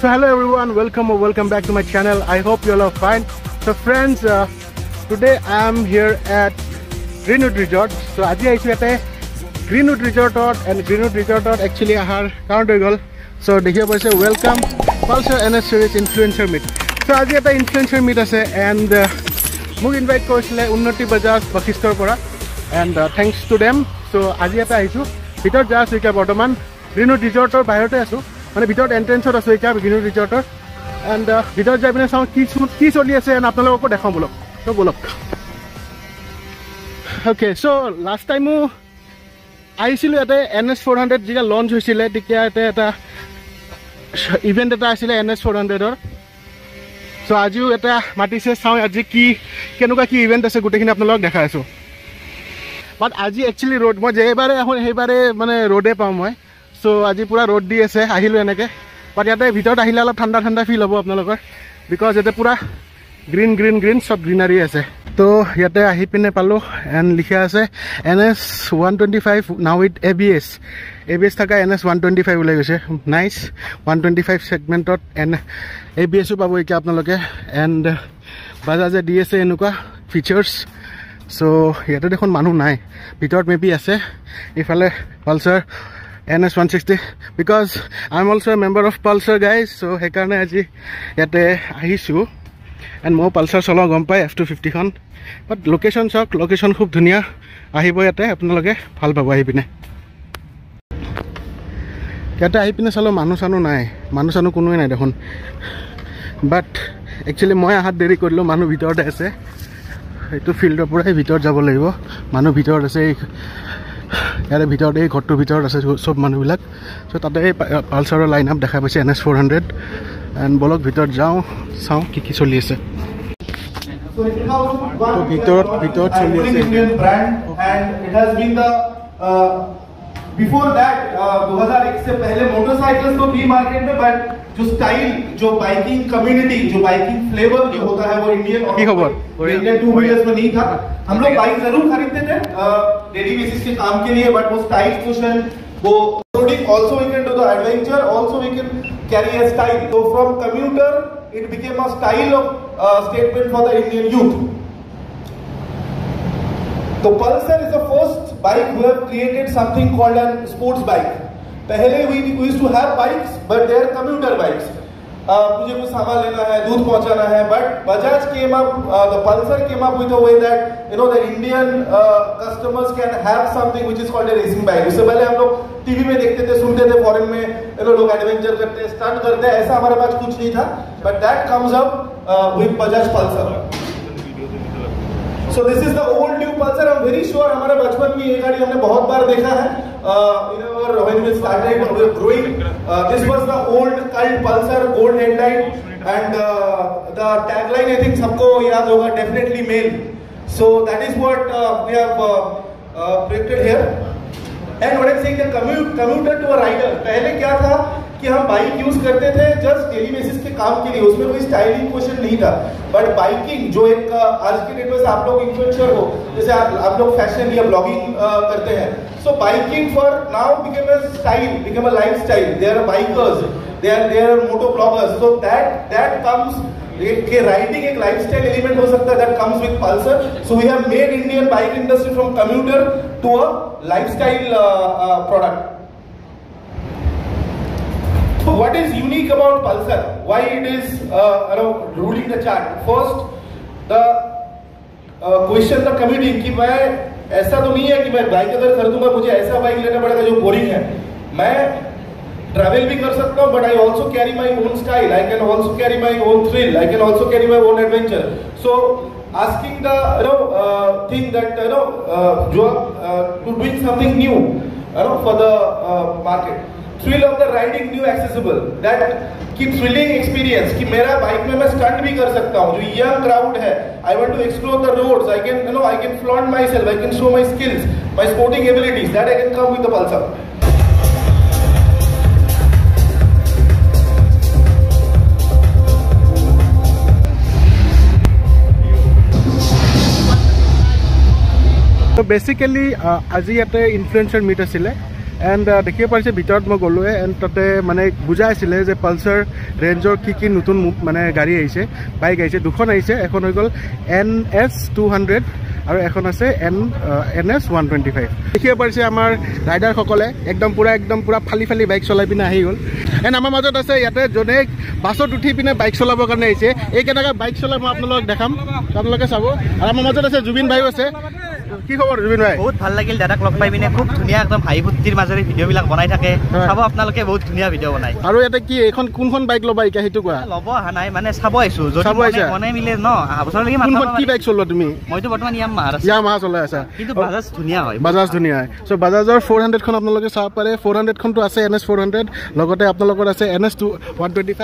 So hello everyone, welcome back to my channel. I hope you all are fine. So friends, today I am here at Greenwood Resort. So aji aisu ate Greenwood Resort and Greenwood Resort actually ahar count hoy gol. So dekhiya paise welcome Pulsar NS series influencer meet. So aji eta influencer meet ase and muk invite korisile Unnati Bajaj Bakhistor pora and thanks to them. So aji eta aisu bitor ja asu ekya bortoman Greenwood Resort or bahirote asu. মানে ভিতৰত এন্ট্ৰেন্সত আছে এটা Greenwood ৰিজৰ্টৰ and ভিতৰত যাই পিনে চাওঁ কি চলি আছে এন্ড আপোনালোকক দেখাম বলক তো বলক ওকে সো লাষ্ট টাইমো আইছিলো এতে NS 400 যেটা লঞ্চ হৈছিল তেতিয়া এটা ইভেন্ট এটা আছিল NS 400 ৰ সো আজিও এটা মাতিছে চাওঁ আজি কি কেনেকুৱা কি ইভেন্ট আছে গুটেখিনি আপোনালোকক দেখাই আছো বাট আজি একচুয়ালি রোড মই যেবারে এখন হেবারে মানে রোডে পাম মই So আজি পুরা রোড দি আছে আহিলো এনেকে বাট ইয়াতে ভিতৰত আহিলে অলপ ঠাণ্ডা ঠাণ্ডা ফিল হ'ব আপোনালোকৰ বিকজ এতে পুৰা গ্ৰীন সব গ্ৰীনাৰী আছে তো ইয়াতে আহি পিনে পালো এন্ড লিখা আছে NS 125 নাও উইথ ABS থাকা NS 125 ওলাই গৈছে নাইস 125 সেগমেন্টত এন্ড ABS ও পাবো এতিয়া আপোনালোকে এন্ড বাজাজে দি আছে এনেকুৱা ফিচাৰ্স সো ইয়াতে দেখোন মানুহ নাই ভিতৰত মেবি আছে ইফালে Pulsar NS 160 because I'm also a member of Pulsar guys so hekarne aji yate ahisu and mo Pulsar solo gom pai F250 khon but location khub dhunia ahibo yate apnaloge bhal pabo ahi pine yate ahi pine salo manu sanu konoi nai dekhon but actually moi ahat deri korilo manu bitor ase etu field or pura bitor jabo lagibo manu bitor ase यारे ভিতৰত এই ঘৰটোৰ ভিতৰত আছে সব মানুহবিলাক so তাতে পালসাৰৰ line up দেখা পাইছে NS 400 এন্ড বলক ভিতৰত যাও চাও কি চলি আছে So it has one ভিতৰত চলি আছে Indian brand and it has been the before that 2001 से पहले मोटरसाइकिल्स तो थी मार्केट में बट जो स्टाइल जो बाइकिंग कम्युनिटी जो बाइकिंग फ्लेवर जो होता है वो इंडियन टू व्हीलर्स में नहीं था हम लोग बाइक जरूर खरीदते थे डेली बेसिस के काम के लिए बट वो स्टाइल क्वेश्चन वो also we can do the adventure also we can carry a style so from commuter it became a style of statement for the Indian youth. So Pulsar is the first bike who have created something called a sports bike. पहले we used to have bikes but they are commuter bikes. मुझे कुछ सामान लेना है दूध पहुंचाना है but Bajaj came up the Pulsar came up with a way that you know the Indian customers can have something which is called a racing bike. उससे पहले हम लोग टीवी में देखते थे सुनते थे फॉरेन में you know लोग एडवेंचर करते हैं स्टंट करते हैं ऐसा हमारे पास कुछ नहीं था but that comes up with Bajaj Pulsar. So this is the old new Pulsar. I'm very sure हमारे बचपन में ये गाड़ी हमने बहुत बार देखा है. When we started growing, this was the old cult Pulsar, gold headlight, and the tagline I think सबको याद होगा definitely male. So that is what we have predicted here. And what I'm saying the commuter to a rider. पहले क्या था कि हम bike use करते थे जस्ट डेली बेसिस के काम के लिए उसमें कोई स्टाइलिंग क्वेश्चन नहीं था बट बाइकिंग जो एक आज के डेट में आप लोग इन्फ्लुएंसर हो जैसे आप लोग फैशन या ब्लॉगिंग करते हैं so biking for now become a style become a lifestyle they are bikers they are moto bloggers so that comes के राइडिंग एक लाइफस्टाइल एलिमेंट हो सकता है that comes with Pulsar so we have made Indian bike industry from commuter to a lifestyle product. So what is unique about Pulsar? Why it is ruling the chart? First, the question the commuting कि मैं ऐसा तो नहीं है कि मैं bike अगर खरीदूंगा मुझे ऐसा बाइक लेना पड़ेगा जो बोरिंग है. मैं ट्रैवल भी कर सकता हूँ but I also carry my own style. I can also carry my own thrill. I can also carry my own adventure. So asking the thing that जो to doing something new for the market. Thrill of the riding new accessible that key thrilling experience कि मेरा bike में मैं stunt भी कर सकता हूँ जो यंग क्राउड है I want to explore the roads I can flaunt myself I can show my skills my sporting abilities that I can come with the Pulsar. So basically আজি ইয়াতে ইনফ্লুয়েন্সাৰ মিট আছিলে and দেখিব পাৰিছে ভিতৰত মই গ'লোৱে and তাতে মানে বুজাই আছিলে যে পালচাৰ ৰেঞ্জৰ কি নতুন মানে গাড়ী আহিছে বাইক আহিছে দুখন আহিছে এখন হৈ গ'ল NS200 আৰু এখন আছে NS125 দেখিব পাৰিছে আমাৰ ৰাইডাৰসকলে একদম পুৰা ফালি বাইক চলাই পিনে আহি গ'ল এণ্ড আমাৰ মাজত আছে ইয়াতে যোনে বাছত উঠি পিনে বাইক চলাবৰ কাৰণে আহিছে এই কেনেকৈ বাইক চলাই মই আপোনালোকক দেখাম আপোনালোকে চাব আৰু আমাৰ মাজত আছে জুবিন ভাইও আছে কি খবৰ জুবিন ভাই বহুত ভাল লাগিল দাদাক লগ পাই পিনে খুব ধুনীয়া একদম হাঁহি ফূৰ্তিৰ মাজেৰে ভিডিঅ'বিলাক বনাই থাকে চাব আপোনালোকে বহুত ধুনীয়া ভিডিঅ' বনাই আৰু ইয়াতে কি এইখন কোনখন বাইক ল'বা এতিয়া সেইটো কোৱা ল'ব অহা নাই মানে চাব আহিছোঁ যদি বনাই মিলে ন অহা বছৰলৈকে কি বাইক চলোৱা তুমি মইতো বৰ্তমান ইয়ামাহা চলাই আছা কিন্তু বাজাজ ধুনীয়া হয় বাজাজ ধুনীয়া হয় চ' বাজাজৰ 400খন আপোনালোকে চাব পাৰে 400খনটো আছে NS400 লগতে আপোনালোকৰ আছে NS125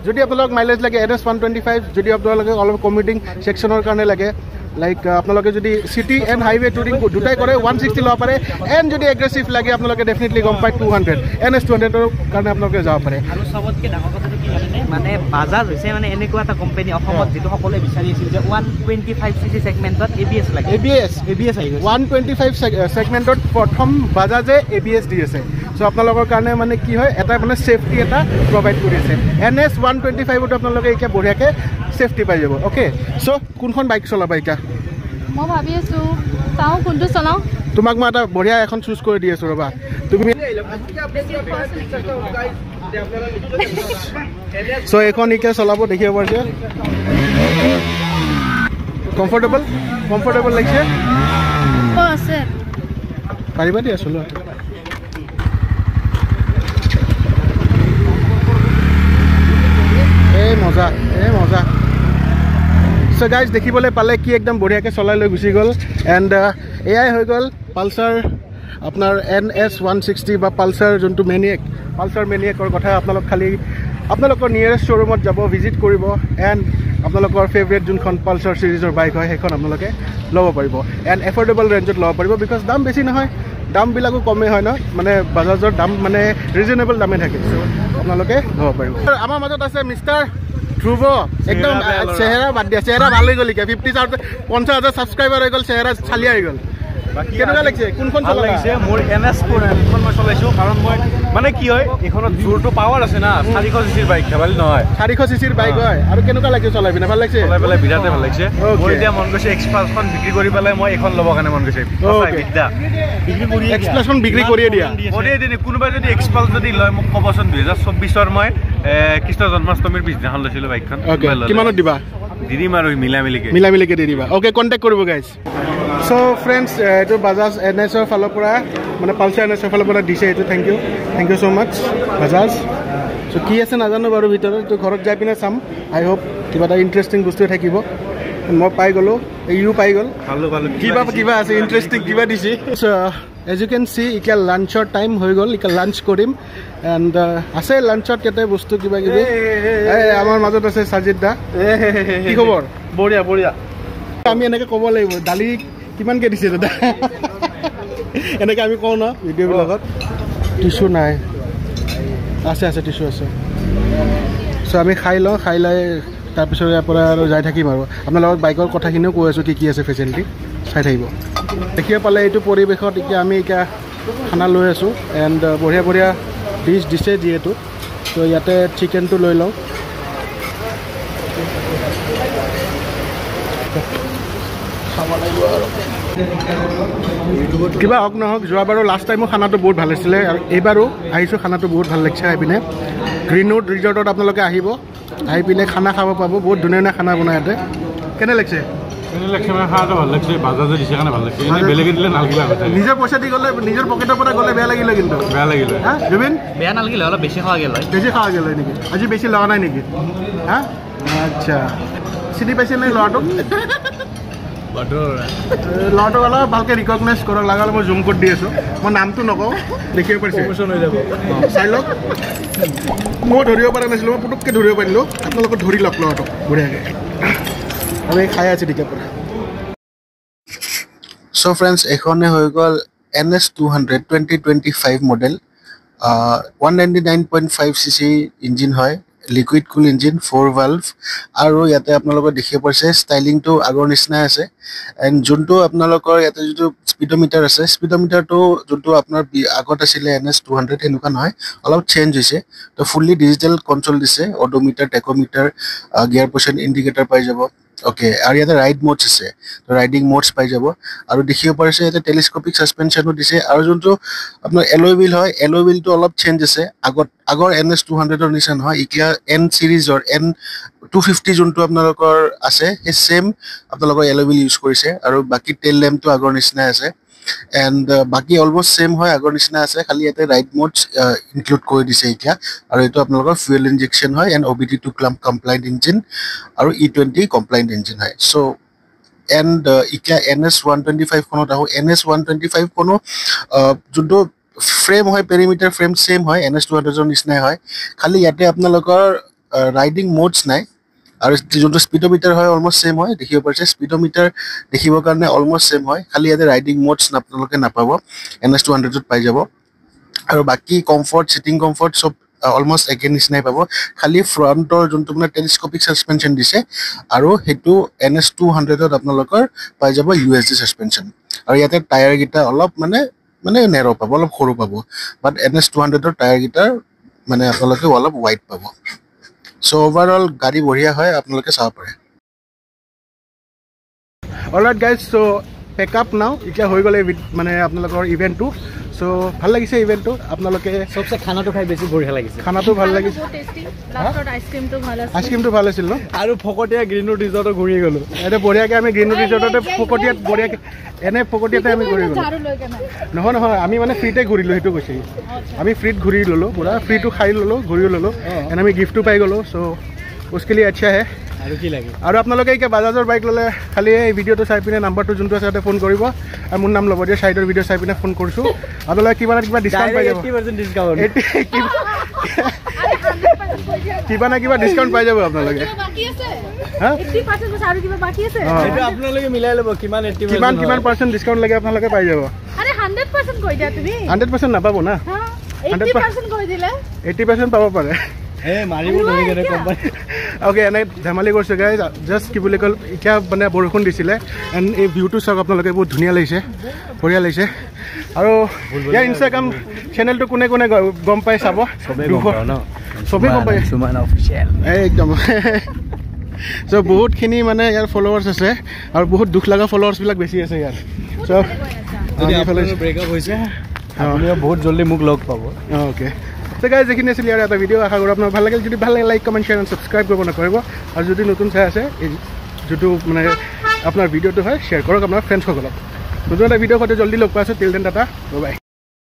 যদি আপোনালোক মাইলেজ লাগে NS125 যদি আপোনালোকে অলপ কমিউটিং ছেকশ্যনৰ কাৰণে লাগে লাইক আপোনালোকে যদি সিটি এণ্ড হাইৱে টুৰিং দুটাই কৰে 160 ল'ব পাৰে এণ্ড যদি এগ্ৰেছিভ লাগে আপোনালোকে ডেফিনেটলি গম পায় 200 NS200ৰ কাৰণে আপোনালোকে যাব পাৰে আৰু চবতকৈ ডাঙৰ কথাটো কি জানেনে মানে বাজাজ হৈছে মানে এনেকুৱা এটা কোম্পানী অসমত যিটো সকলোৱে বিচাৰি আছিল যে 125cc ছেগমেণ্টত ABS লাগে ABS আহি গৈছে 125 ছেগমেণ্টত প্ৰথম বাজাজে ABS দি আছে চ' আপোনালোকৰ কাৰণে মানে কি হয় এটা মানে ছেফটি এটা প্ৰভাইড কৰি আছে NS125ত আপোনালোকে এতিয়া বঢ়িয়াকৈ ছেফটি পাই যাব অ'কে চ' কোনখন বাইক চলাবা এতিয়া মই ভাবি আছোঁ চাওঁ কোনটো চলাওঁ তোমাক মই এটা বঢ়িয়া এখন চুজ কৰি দি আছোঁ ৰ'বা তুমি চ' এইখন এতিয়া চলাব দেখিব পাৰিছে কমফৰ্টেবল লাগিছে আছে পাৰিবা দিয়া চলোৱা মজা চ' গাইজ দেখিবলৈ পালে কি একদম বঢ়িয়াকৈ চলাই লৈ গুচি গ'ল এণ্ড এয়াই হৈ গ'ল পালচাৰ আপোনাৰ NS160 বা পালচাৰ যোনটো পালচাৰ মেনিয়েকৰ কথা আপোনালোকৰ নিয়েৰেষ্ট শ্ব'ৰুমত যাব ভিজিট কৰিব এণ্ড আপোনালোকৰ ফেভৰেট যোনখন পালচাৰ ছিৰিজৰ বাইক হয় সেইখন আপোনালোকে ল'ব পাৰিব এণ্ড এফৰ্ডেবল ৰেঞ্জত ল'ব পাৰিব বিকজ দাম বেছি নহয় দামবিলাকো কমেই হয় ন মানে বাজাজৰ দাম মানে ৰিজনেবল দামে থাকে চ' আপোনালোকে ল'ব পাৰিব আমাৰ মাজত আছে মিষ্টাৰ ধ্ৰুৱ একদম চেহেৰা বাদ দিয়া চেহেৰা ভাল হৈ গ'ল এতিয়া 50,000 ছাবস্ক্ৰাইবাৰ হৈ গ'ল চেহেৰা চালিয়া হৈ গ'ল কেনেকুৱা লাগিছে কোনখন ভাল লাগিছে মোৰ NS400খন মই চলাইছোঁ কাৰণ মই মানে কি হয় এইখনত জোৰটো পাৱাৰ আছে না 400cc বাইক ধেমালি নহয় 400cc বাইক হয় আৰু কেনেকুৱা লাগিছে চলাই পিনে ভাল লাগিছে চলাই পেলাই বিৰাটেই ভাল লাগিছে মোৰ এতিয়া মন গৈছে এক্সপ্লাছখন বিক্ৰী কৰি পেলাই মই এইখন ল'বৰ কাৰণে মন গৈছে এক্সপ্লাছখন বিক্ৰী কৰিয়ে দিয়া কোনোবাই যদি এক্সপ্লাছ যদি লয় মোক ক'বচোন 2024ৰ মই কৃষ্ণ জন্মাষ্টমীৰ পিছদিনাখন লৈছিলোঁ বাইকখন কিমানত দিবা দি দিম আৰু মিলামিলিকে দি দিবা অ'কে কণ্টেক্ট কৰিব গাইজ চ' ফ্ৰেণ্ডছ এইটো বাজাজ NSৰ ফালৰ পৰা মানে পালচাৰ NSৰ ফালৰ পৰা দিছে এইটো থেংক ইউ ছ' মাছ বাজাজ চ' কি আছে নাজানো বাৰু ভিতৰত তো ঘৰত যাই পিনে চাম আই হোপ কিবা এটা ইণ্টাৰেষ্টিং বস্তুৱে থাকিব মই পাই গ'লোঁ ইউ পাই গ'ল কিবা আছে ইণ্টাৰেষ্টিং কিবা দিছে এজ ইউ কেন চি এতিয়া লাঞ্চৰ টাইম হৈ গ'ল এতিয়া লাঞ্চ কৰিম এণ্ড আছে লাঞ্চত ইয়াতে বস্তু কিবা কিবি আমাৰ মাজত আছে সাজিদ দা কি খবৰ বঢ়িয়া আমি এনেকৈ ক'ব লাগিব দালি কিমানকৈ দিছে দাদা এনেকৈ আমি কওঁ ন ভিডিঅ'বিলাকত টিচু নাই আছে টিচু আছে চ' আমি খাই লওঁ খাই লৈ তাৰপিছত ইয়াৰ পৰা আৰু যাই থাকিম আৰু আপোনালোকক বাইকৰ কথাখিনিও কৈ আছোঁ কি আছে ফেচিলিটি চাই থাকিব দেখিব পালে এইটো পৰিৱেশত এতিয়া আমি খানা লৈ আছোঁ এণ্ড বঢ়িয়া ডিছ দিছে যিহেতু ত' ইয়াতে চিকেনটো লৈ লওঁ কিবা হওক নহওক যোৱাবাৰো লাষ্ট টাইমো খানাটো বহুত ভাল হৈছিলে আৰু এইবাৰো আহিছোঁ খানাটো বহুত ভাল লাগিছে আহি পিনে গ্ৰীণউড ৰিজৰ্টত আপোনালোকে আহিব আহি পিনে খানা খাব পাব বহুত ধুনীয়া খানা বনাই ইয়াতে কেনে লাগিছে খানাটো ভাল লাগিছে বাজাজে দিছে কাৰণে ভাল লাগিছে বেলেগে দিলে নালাগিলে নিজৰ পইচা দি গ'লে নিজৰ পকেটৰ পৰা গ'লে বেয়া লাগিলে কিন্তু হা জুবিন বেয়া নালাগিলে অলপ বেছি খোৱা গ'ল নেকি আজি বেছি লগা নাই নেকি হা আচ্ছা চিনি পাইছে নাই ল'ৰাটোক ল'ৰাটোক অলপ ভালকৈ ৰিকগনাইজ কৰক লগা মই জুম কৰি দি আছোঁ মই নামটো নকওঁ দেখিব পাৰিছে হৈ যাব চাই লওক মই ধৰিব পৰা নাছিলোঁ মই পুটুককৈ ধৰিব পাৰিলোঁ আপোনালোকক ধৰি লওক ল'ৰাটোক বঢ়িয়াকৈ আমি খাই আছোঁ তেতিয়াৰ পৰা চ' ফ্ৰেণ্ডছ এইখনে হৈ গ'ল NS200 2025 মডেল 199.5cc ইঞ্জিন হয় লিকুইড কুল ইঞ্জিন 4 ভালভ আৰু ইয়াতে আপোনালোকে দেখিব পাইছে ষ্টাইলিংটো আগৰ নিচিনাই আছে এণ্ড যোনটো আপোনালোকৰ ইয়াতে যিটো স্পীডোমিটাৰ আছে স্পীডোমিটাৰটো যোনটো আপোনাৰ আগত আছিলে NS 200 এনেকুৱা নহয় অলপ চেঞ্জ হৈছে তো ফুল্লি ডিজিটেল কন্ট্ৰোল দিছে অডোমিটাৰ টেকোমিটাৰ গিয়াৰ পজিশন ইণ্ডিকেটৰ পাই যাব ওকে আৰু ইয়াতে ৰাইড মোডছ আছে তো ৰাইডিং মোডছ পাই যাব আৰু দেখিব পাৰিছে ইয়াতে টেলিস্কোপিক সাসপেনশনো দিছে আৰু যোনটো আপোনাৰ এলয় হুইল হয় এলয় হুইলটো অলপ চেঞ্জ আছে আগৰ NS 200 ৰ নিচিনা নহয় এতিয়া N সিৰিজৰ N 250 যোনটো আপোনালোকৰ আছে সেই সেম আপোনালোকৰ এলয় হুইল ইউজ কৰিছে আৰু বাকি টেল ল্যাম্পটো আগৰ নিচিনা আছে এণ্ড বাকি অলমোস্ট সেম হয় আগৰ নিচিনা আছে খালি ইয়াতে ৰাইড মোডছ ইনক্লুড কৰি দিছে এতিয়া আৰু এইটো আপোনালোকৰ ফুয়েল ইনজেকশন হয় এণ্ড OBD2 কমপ্লায়েন্ট ইঞ্জিন আৰু E20 কমপ্লায়েন্ট ইঞ্জিন হয় সো এণ্ড এতিয়া NS 125 খনত আহো NS 125 কোনো যোনটো ফ্ৰেম হয় পেৰিমিটাৰ ফ্ৰেম সেম হয় NS 200 ৰ নিচিনাই হয় খালি ইয়াতে আপোনালোকৰ ৰাইডিং মোডছ নাই আৰু যোনটো স্পীডোমিটাৰ হয় অলমোস্ট সেম হয় দেখিব পাৰিছে স্পীডোমিটাৰ দেখিবৰ কাৰণে অলমোস্ট সেম হয় খালি ইয়াতে ৰাইডিং মোডছ আপোনালোকে নাপাব NS 200 ত পাই যাব আৰু বাকি কমফৰ্ট সিটিং কমফৰ্ট সব অলমোস্ট একে নিচিনাই পাব খালি ফ্ৰণ্টৰ যোনটো মানে টেলিস্কোপিক সাসপেনশন দিছে আৰু হেতু NS 200 ত আপোনালোকৰ পাই যাব USD সাসপেনশন আৰু ইয়াতে টায়াৰ গিটা অলপ মানে নেৰো পাব অলপ সৰু পাব বাট NS 200 ৰ টায়াৰ গিটাৰ মানে আপোনালোকে অলপ ওয়াইড পাব সো ওভাৰঅল গাড়ী বঢ়িয়া হয় আপোনালোকে চাব পাৰে alright guys so pack up নাও এতিয়া হৈ গ'লে মানে আপোনালোকৰ ইভেন্টটো সো ভাল লাগিছে ইভেন্টটো আপোনালোকে সবসে খানাটো খাই বেছি বঢ়িয়া লাগিছে খানাটো ভাল লাগিছে লাষ্টত আইসক্ৰীমটো ভাল আছিল ন আৰু ফকটিয়া গ্ৰীণউড ৰিজৰ্টত ঘূৰি গ'লো এটা বঢ়িয়াকে আমি গ্ৰীণউড ৰিজৰ্টতে ফকটিয়াত বঢ়িয়াকে এনে ফকটিয়াতে আমি ঘূৰি গ'লো নহয় আমি মানে ফ্ৰীতে ঘূৰিলো সেইটো কৈছে আমি ফ্ৰীত ঘূৰি ল'লো পুৰা ফ্ৰীটো খাই ল'লো ঘূৰি ল'লো এণ্ড আমি গিফ্টটো পাই গ'লো সো उसके लिए अच्छा है আৰু কি লাগে আৰু আপোনালোকে কি বাজাজৰ বাইক ল'লে খালি এই ভিডিঅ'টো চাই পিনে নাম্বাৰটো যোনটো আছে তাতে ফোন কৰিব আৰু মোৰ নাম ল'ব দিয়া সাইডৰ ভিডিঅ' চাই পিনে ফোন কৰিছোঁ আপোনালোকে কিবা ডিছকাউণ্ট পাই যাব 80% ডিসকাউন্ট কিবা না কিবা ডিছকাউণ্ট পাই যাব আপোনালোকে বাকি আছে হা 80% আৰু কিবা বাকি আছে এটা আপোনালোকে মিলাই ল'ব কিমান 80% কিমান পাৰ্চেণ্ট ডিছকাউণ্ট লাগে আপোনালোকে পাই যাব আরে 100% কৈ দিয়া তুমি 100% নাপাব না 80% কৈ দিলে 80% পাব পাৰে মাৰিব ধৰি কেনে কোম্পানী ওকে এনে ধেমালি কৰিছোঁ গাইজ জাষ্ট কি বুলি ক'ল এতিয়া মানে বৰষুণ দিছিলে এণ্ড এই ভিউটো চাওক আপোনালোকে বহুত ধুনীয়া লাগিছে বঢ়িয়া লাগিছে আৰু ইয়াৰ ইনষ্টাগ্ৰাম চেনেলটো কোনে কোনে গম পাই চাব চবেই গম পায় সুমান অফিচিয়েল একদম চ' বহুতখিনি মানে ইয়াৰ ফলোৱাৰ্ছ আছে আৰু বহুত দুখ লগা ফলোৱাৰ্ছবিলাক বেছি আছে ইয়াৰ চ' ব্ৰেকআপ হৈছে আপুনিও বহুত জলদি মোক লগ পাব ওকে তো গাইজ যিখিনি আছিলে ইয়াৰ এটা ভিডিঅ' আশা কৰোঁ আপোনাৰ ভাল লাগিল যদি ভাল লাগে like comment share and subscribe কৰিব নকৰিব আৰু যদি নতুন চাই আছে এই যিটো মানে আপোনাৰ ভিডিঅ'টো হয় শ্বেয়াৰ কৰক আপোনাৰ ফ্ৰেণ্ডসকলক নতুন এটা ভিডিঅ' সৈতে জল্দি লগ পাই আছোঁ till then tata bye bye